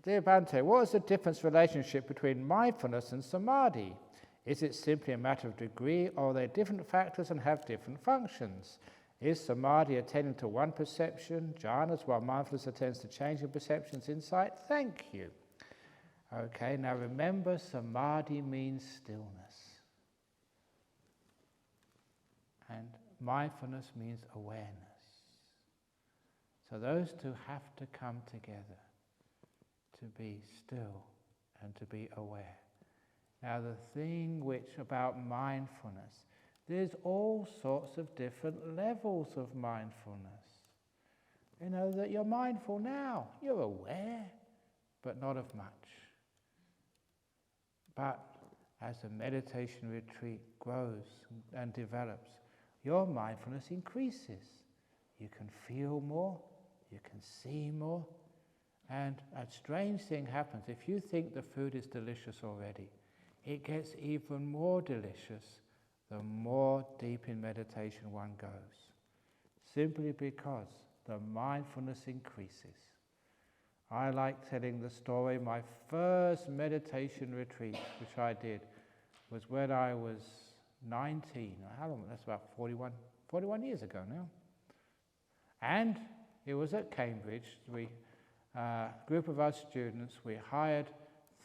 Dear Bhante, what is the difference relationship between mindfulness and Samadhi? Is it simply a matter of degree, or are they different factors and have different functions? Is Samadhi attending to one perception, jhanas, while mindfulness attends to changing perceptions, insight? Thank you. Okay, now remember, Samadhi means stillness. And mindfulness means awareness. So those two have to come together, to be still and to be aware. Now the thing about mindfulness, there's all sorts of different levels of mindfulness. You know, that you're mindful now, you're aware, but not of much. But as the meditation retreat grows and develops, your mindfulness increases. You can feel more, you can see more, and a strange thing happens. If you think the food is delicious already, it gets even more delicious the more deep in meditation one goes, simply because the mindfulness increases. I like telling the story. My first meditation retreat, which I did, was when I was 19. How long? That's about 41 years ago now. And it was at Cambridge. A group of us students, we hired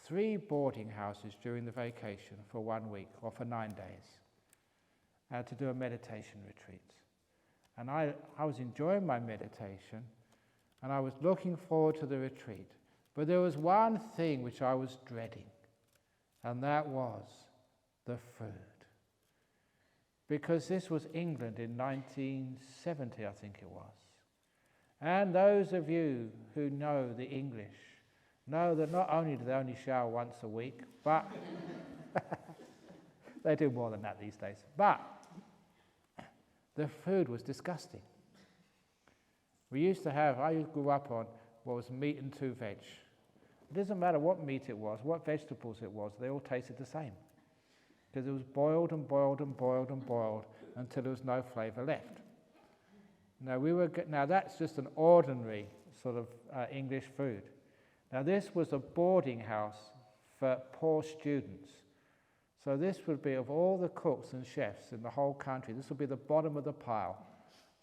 3 boarding houses during the vacation for 1 week, or for 9 days, to do a meditation retreat. And I was enjoying my meditation, and I was looking forward to the retreat. But there was one thing which I was dreading, and that was the food. Because this was England in 1970, I think it was. And those of you who know the English know that not only do they only shower once a week, but they do more than that these days. But the food was disgusting. I grew up on what was meat and 2 veg. It doesn't matter what meat it was, what vegetables it was, they all tasted the same. Because it was boiled and boiled and boiled and boiled until there was no flavour left. Now that's just an ordinary sort of English food. Now this was a boarding house for poor students. So this would be, of all the cooks and chefs in the whole country, this would be the bottom of the pile,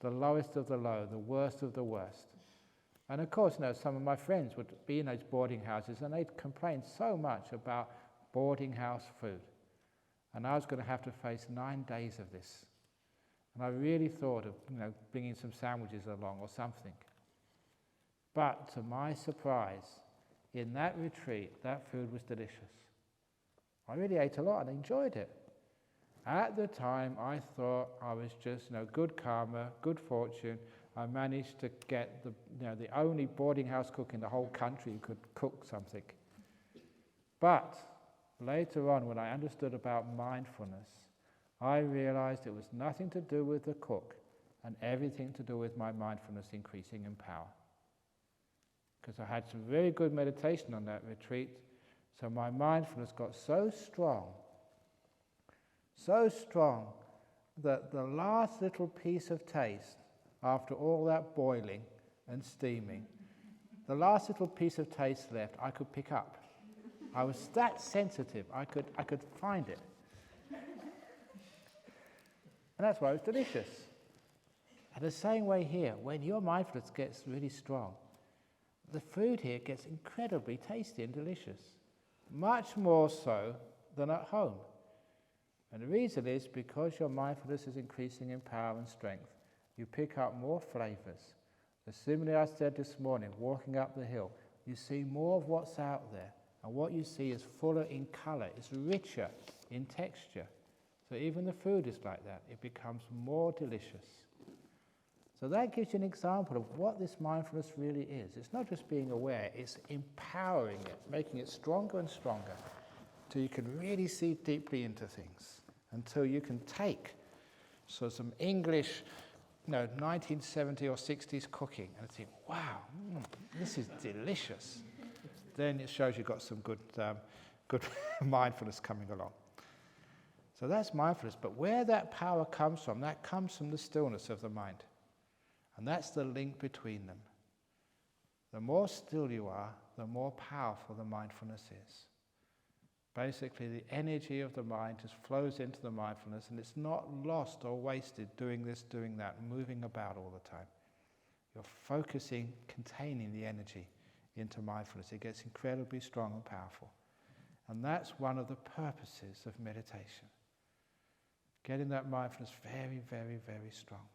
the lowest of the low, the worst of the worst. And of course, some of my friends would be in those boarding houses and they'd complain so much about boarding house food. And I was going to have to face 9 days of this. And I really thought of, bringing some sandwiches along or something. But to my surprise, in that retreat, that food was delicious. I really ate a lot and enjoyed it. At the time, I thought I was just, good karma, good fortune. I managed to get the only boarding house cook in the whole country who could cook something. But later on, when I understood about mindfulness, I realized it was nothing to do with the cook and everything to do with my mindfulness increasing in power. Because I had some very good meditation on that retreat, so my mindfulness got so strong that the last little piece of taste, after all that boiling and steaming, the last little piece of taste left I could pick up. I was that sensitive, I could find it. And that's why it was delicious. And the same way here, when your mindfulness gets really strong, the food here gets incredibly tasty and delicious. Much more so than at home. And the reason is because your mindfulness is increasing in power and strength, you pick up more flavors. Similarly, I said this morning, walking up the hill, you see more of what's out there. And what you see is fuller in color, it's richer in texture. So even the food is like that. It becomes more delicious. So that gives you an example of what this mindfulness really is. It's not just being aware, it's empowering it, making it stronger and stronger, till you can really see deeply into things, until you can take some English 1970s or 60s cooking and think, wow, this is delicious. Then it shows you've got some good mindfulness coming along. So that's mindfulness. But where that power comes from, that comes from the stillness of the mind. And that's the link between them. The more still you are, the more powerful the mindfulness is. Basically, the energy of the mind just flows into the mindfulness, and it's not lost or wasted doing this, doing that, moving about all the time. You're focusing, containing the energy into mindfulness. It gets incredibly strong and powerful. And that's one of the purposes of meditation. Getting that mindfulness very, very, very strong.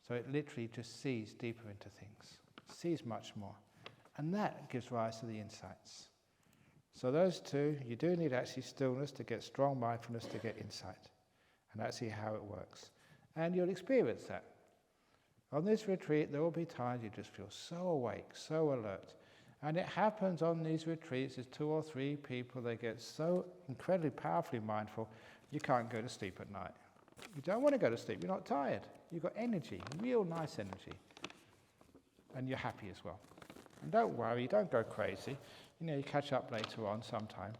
So it literally just sees deeper into things, sees much more. And that gives rise to the insights. So those two, you do need actually stillness to get strong mindfulness to get insight. And that's how it works. And you'll experience that. On this retreat, there will be times you just feel so awake, so alert. And it happens on these retreats, there's 2 or 3 people, they get so incredibly powerfully mindful, you can't go to sleep at night. You don't want to go to sleep, you're not tired. You've got energy, real nice energy. And you're happy as well. And don't worry, don't go crazy. You catch up later on sometime.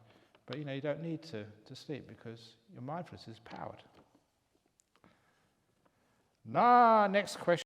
But you don't need to sleep because your mindfulness is powered. Next question.